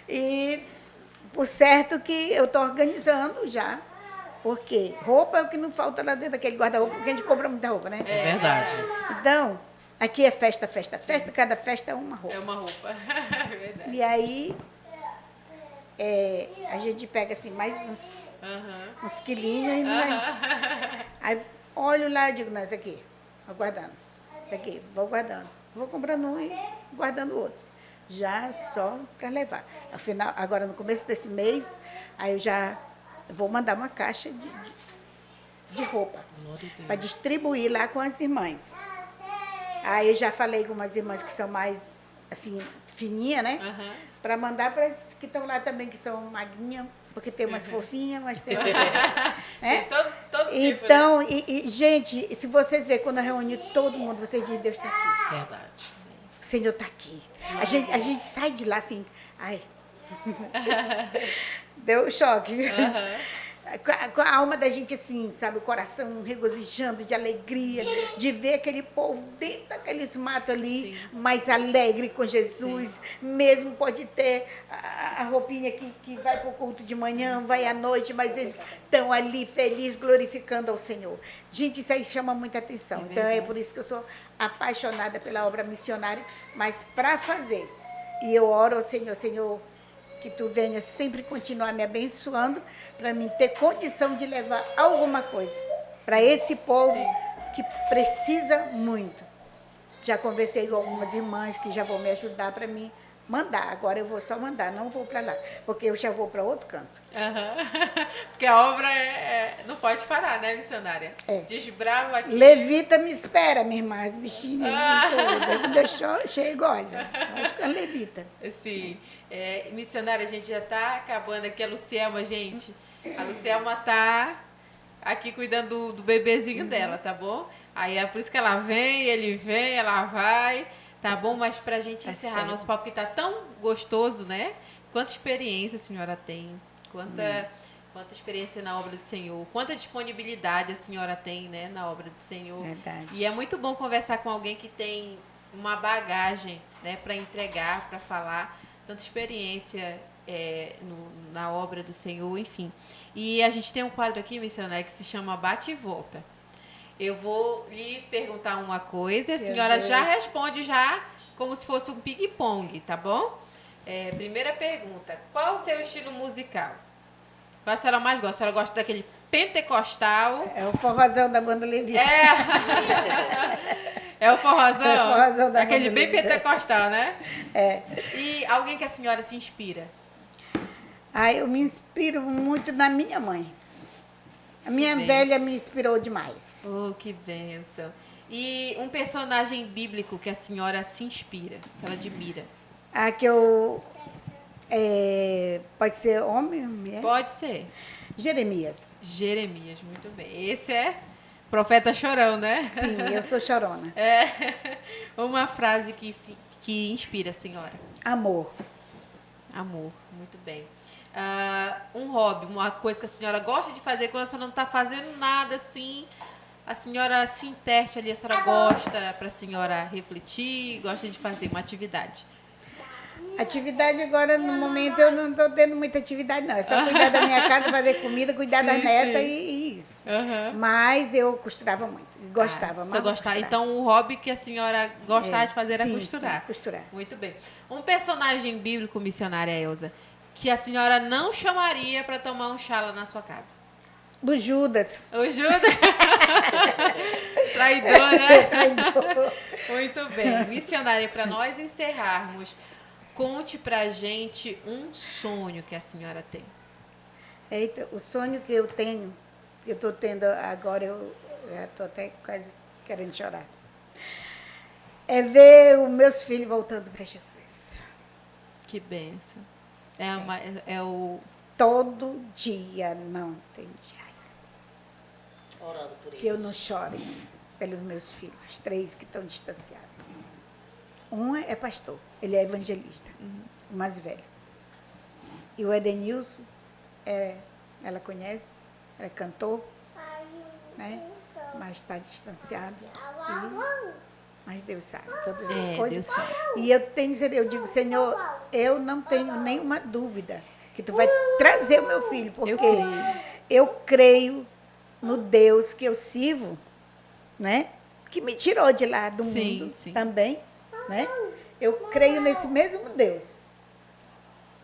E por certo que eu estou organizando já. Porque roupa é o que não falta lá dentro daquele guarda-roupa, porque a gente compra muita roupa, né? É verdade. Então, aqui é festa, festa, festa, cada festa é uma roupa. É uma roupa. É verdade. E aí, a gente pega assim, mais uns quilinhos e vai. Aí olho lá e digo, não, isso aqui, vou guardando. Isso aqui, vou guardando. Vou comprando um e guardando o outro. Já só para levar. Afinal, agora no começo desse mês, aí eu já vou mandar uma caixa de roupa para distribuir lá com as irmãs. Aí eu já falei com umas irmãs que são mais, assim, fininhas, né? Para mandar para as que estão lá também, que são magrinhas, porque tem umas fofinhas, mas tem... né? Tem todo tipo, então, né? gente, se vocês verem, quando eu reúno todo mundo, vocês dizem, Deus está aqui. Verdade. O Senhor está aqui. A gente sai de lá assim, ai... Deu choque. Com a alma da gente assim, sabe, o coração regozijando de alegria, de ver aquele povo dentro daqueles matos ali, mais alegre com Jesus, mesmo pode ter a roupinha que vai para o culto de manhã, vai à noite, mas eles estão ali felizes, glorificando ao Senhor. Gente, isso aí chama muita atenção. Então é por isso que eu sou apaixonada pela obra missionária, mas para fazer. E eu oro ao Senhor, Senhor, que tu venha sempre continuar me abençoando para mim ter condição de levar alguma coisa para esse povo que precisa muito. Já conversei com algumas irmãs que já vão me ajudar para mim mandar. Agora eu vou só mandar, não vou para lá, porque eu já vou para outro canto. Porque a obra não pode parar, né, missionária? Desbrava aqui. Levita me espera, minha irmã, as bichinhas. Quando eu chego, olha, acho que é levita. Sim. Missionária, a gente já está acabando aqui. A Lucielma, gente. A Lucielma tá aqui cuidando do bebezinho dela, tá bom? Aí é por isso que ela vem, ele vem, ela vai, tá bom? Mas pra gente encerrar nosso papo, que tá tão gostoso, né? Quanta experiência a senhora tem, quanta experiência na obra do Senhor, quanta disponibilidade a senhora tem, né, na obra do Senhor. Verdade. E é muito bom conversar com alguém que tem uma bagagem, né, para entregar, para falar, tanta experiência na obra do Senhor, enfim. E a gente tem um quadro aqui, missionária, que se chama Bate e Volta. Eu vou lhe perguntar uma coisa e a senhora já responde já como se fosse um ping-pong, tá bom? Primeira pergunta, qual o seu estilo musical? Qual a senhora mais gosta? A senhora gosta daquele pentecostal? É o forrozão da banda Levita. É o forrozão? É o forrozão da aquele banda bem Levita. Pentecostal, né? É. E alguém que a senhora se inspira? Eu me inspiro muito na minha mãe. A minha bênção. velha me inspirou demais. Oh, que bênção. E um personagem bíblico que a senhora se inspira, se ela admira? Que eu... pode ser homem ou mulher? Pode ser. Jeremias. Jeremias, muito bem. Esse é profeta chorão, né? Sim, eu sou chorona. Uma frase que inspira a senhora. Amor. Amor, muito bem. Um hobby, uma coisa que a senhora gosta de fazer quando a senhora não está fazendo nada assim, a senhora se interte ali, a senhora gosta para a senhora refletir, gosta de fazer uma atividade. Atividade agora, no momento, eu não estou tendo muita atividade, não. É só cuidar da minha casa, fazer comida, cuidar das netas e isso. Mas eu costurava muito, gostava. Você gostava. Então, o hobby que a senhora gostava de fazer era costurar. Sim, costurar. Muito bem. Um personagem bíblico, missionária Elza, que a senhora não chamaria para tomar um chá lá na sua casa? O Judas. O Judas? Traidor, né? Traidor. Muito bem. Missionária, para nós encerrarmos, conte pra gente um sonho que a senhora tem. Eita, o sonho que eu tenho, que eu estou tendo agora, eu já estou até quase querendo chorar, é ver os meus filhos voltando para Jesus. Que bênção. É todo dia, não tem dia Orando por eles. que eu não chore pelos meus filhos, 3 que estão distanciados. Um é pastor, ele é evangelista, o mais velho. E o Edenilson, ela conhece, é cantor, né? Mas está distanciado. Mas Deus sabe todas as coisas. Deus sabe. E eu digo, Senhor, eu não tenho nenhuma dúvida que tu vai trazer o meu filho, porque eu creio no Deus que eu sirvo, né? Que me tirou de lá do mundo também, né? Eu creio nesse mesmo Deus.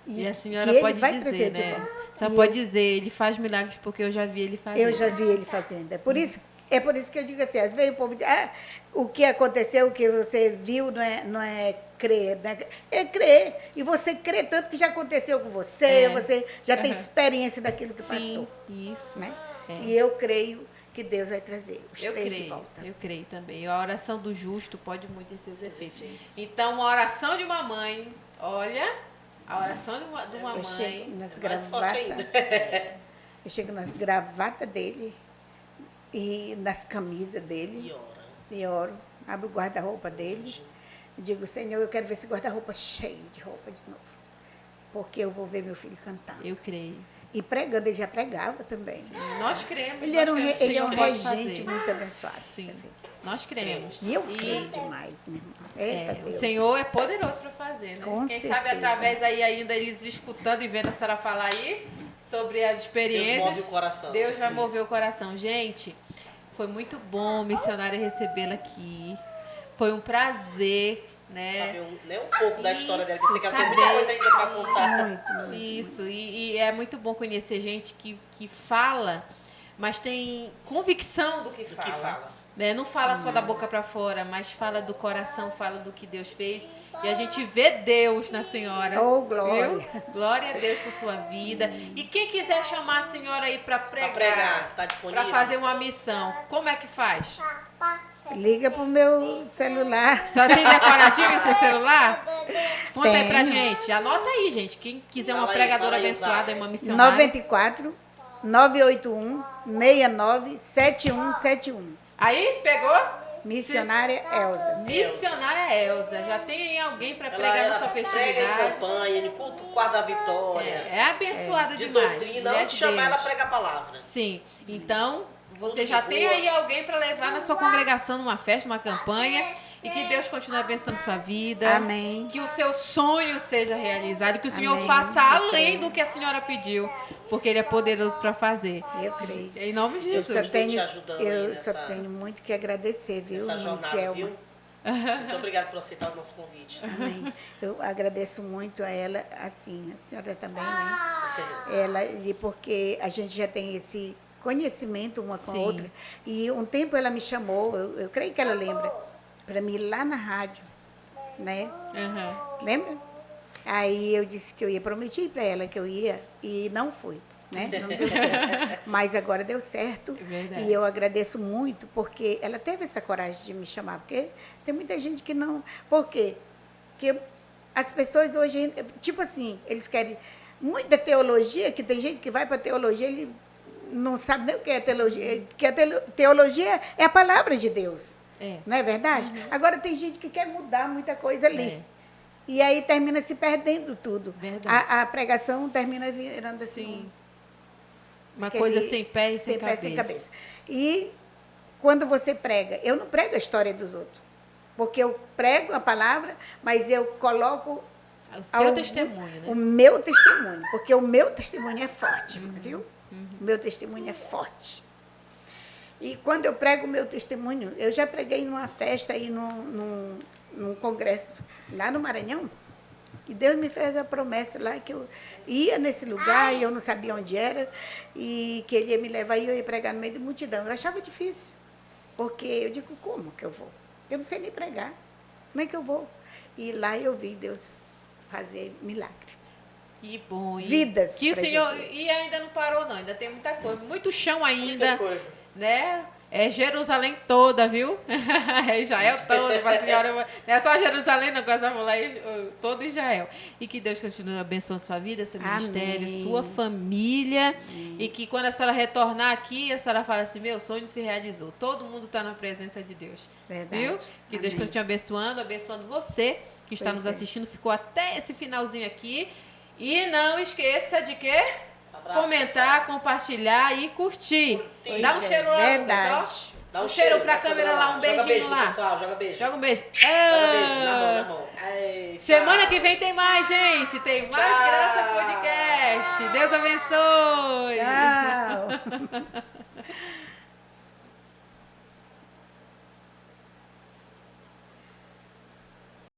E a senhora pode dizer, né? A senhora pode dizer, ele faz milagres porque eu já vi ele fazendo. Eu já vi ele fazendo. É por isso que eu digo assim, às vezes o povo diz, o que aconteceu, o que você viu não é crer, né? É crer. E você crê tanto que já aconteceu com você, você já tem experiência daquilo que passou. Isso. Né? E eu creio que Deus vai trazer os 3 de volta. Eu creio também. A oração do justo pode muito ter seus efeitos. Então, a oração de uma mãe, olha, a oração de uma mãe. Chego nas gravatas. Eu chego nas gravatas dele e nas camisas dele. E oro. Abro o guarda-roupa dele. E digo, Senhor, eu quero ver esse guarda-roupa cheio de roupa de novo. Porque eu vou ver meu filho cantando. Eu creio. E pregando, ele já pregava também. Sim, nós cremos. Ele é um regente muito abençoado. Sim, nós cremos. E eu creio demais, meu irmão. O Senhor é poderoso para fazer, né? Quem sabe através aí ainda eles escutando e vendo a senhora falar aí sobre as experiências. Deus move o coração. Deus vai mover o coração. Gente, foi muito bom, missionária, recebê-la aqui. Foi um prazer. Né? Sabe um pouco da história dela, que você quer ter muita coisa ainda para contar. Muito. Isso, e é muito bom conhecer gente que fala, mas tem convicção do que fala. Né? Não fala só da boca para fora, mas fala do coração, fala do que Deus fez. E a gente vê Deus na senhora. Oh, glória! Viu? Glória a Deus por sua vida. E quem quiser chamar a senhora aí para pregar, tá disponível, para fazer uma missão, como é que faz? Liga pro meu celular. Só tem decoradinho seu celular? Conta aí pra gente. Anota aí, gente. Quem quiser uma pregadora abençoada e uma missionária. 94 981 69 7171. Aí, pegou? Missionária Elza. Missionária Elza. Já tem aí alguém pra pregar na sua festividade? Prega em campanha, no culto quarto da vitória. É abençoada de demais. doutrina, antes de chamar ela a pregar a palavra. Sim. Então, você já tem aí alguém para levar na sua congregação, numa festa, numa campanha. E que Deus continue abençoando sua vida. Amém. Que o seu sonho seja realizado. Que o Senhor Amém. faça além do que a senhora pediu. Porque Ele é poderoso para fazer. Eu creio. Em nome de Jesus. Eu só tenho muito que agradecer, viu, nessa jornada, viu? Muito obrigada por aceitar o nosso convite. Amém. Eu agradeço muito a ela, assim, a senhora também, né? Ela, porque a gente já tem esse conhecimento uma com a outra. E um tempo ela me chamou, eu creio que ela lembra, para mim ir lá na rádio, né? Lembra? Aí eu disse que eu ia, prometi para ela que eu ia e não fui, né? Não deu certo. Mas agora deu certo. E eu agradeço muito porque ela teve essa coragem de me chamar, porque tem muita gente que não... Por quê? Porque as pessoas hoje, tipo assim, eles querem muita teologia, que tem gente que vai para teologia, ele não sabe nem o que é teologia, que a teologia é a palavra de Deus. Não é verdade? Agora tem gente que quer mudar muita coisa ali. E aí termina se perdendo tudo. A pregação termina virando assim. Uma coisa sem pé e sem cabeça. E quando você prega, eu não prego a história dos outros. Porque eu prego a palavra, mas eu coloco o seu testemunho, né? O meu testemunho. Porque o meu testemunho é forte, viu? O meu testemunho é forte. E quando eu prego o meu testemunho, eu já preguei numa festa aí, num congresso lá no Maranhão, e Deus me fez a promessa lá que eu ia nesse lugar e eu não sabia onde era, e que Ele ia me levar e eu ia pregar no meio da multidão. Eu achava difícil, porque eu digo, como que eu vou? Eu não sei nem pregar, como é que eu vou? E lá eu vi Deus fazer milagre. Que bom. Vidas Que o pra Senhor... Jesus. E ainda não parou, não. Ainda tem muita coisa. Muito chão ainda. Muita coisa. Né? É Jerusalém toda, viu? É Israel todo, pra senhora. Não é só Jerusalém, não, com essa mulher, todo Israel. E que Deus continue abençoando sua vida, seu ministério, Amém. sua família. E que quando a senhora retornar aqui, a senhora fala assim, meu sonho se realizou. Todo mundo está na presença de Deus. Verdade. Viu? Que Deus Amém. continue abençoando você que está Pois nos é. assistindo, ficou até esse finalzinho aqui. E não esqueça de quê? Abraço, Comentar, pessoal. compartilhar e curtir. Curtir. Dá um cheiro lá, Verdade. Lucas, ó. Dá Um cheiro pra na câmera lá, um Joga beijinho beijo pro lá. pessoal, joga beijo. Joga um beijo. Joga beijo, na mão, Ah, na mão. Aí, semana tchau. que vem tem mais, gente. Tem mais Tchau. Graça Podcast. Deus abençoe. Tchau.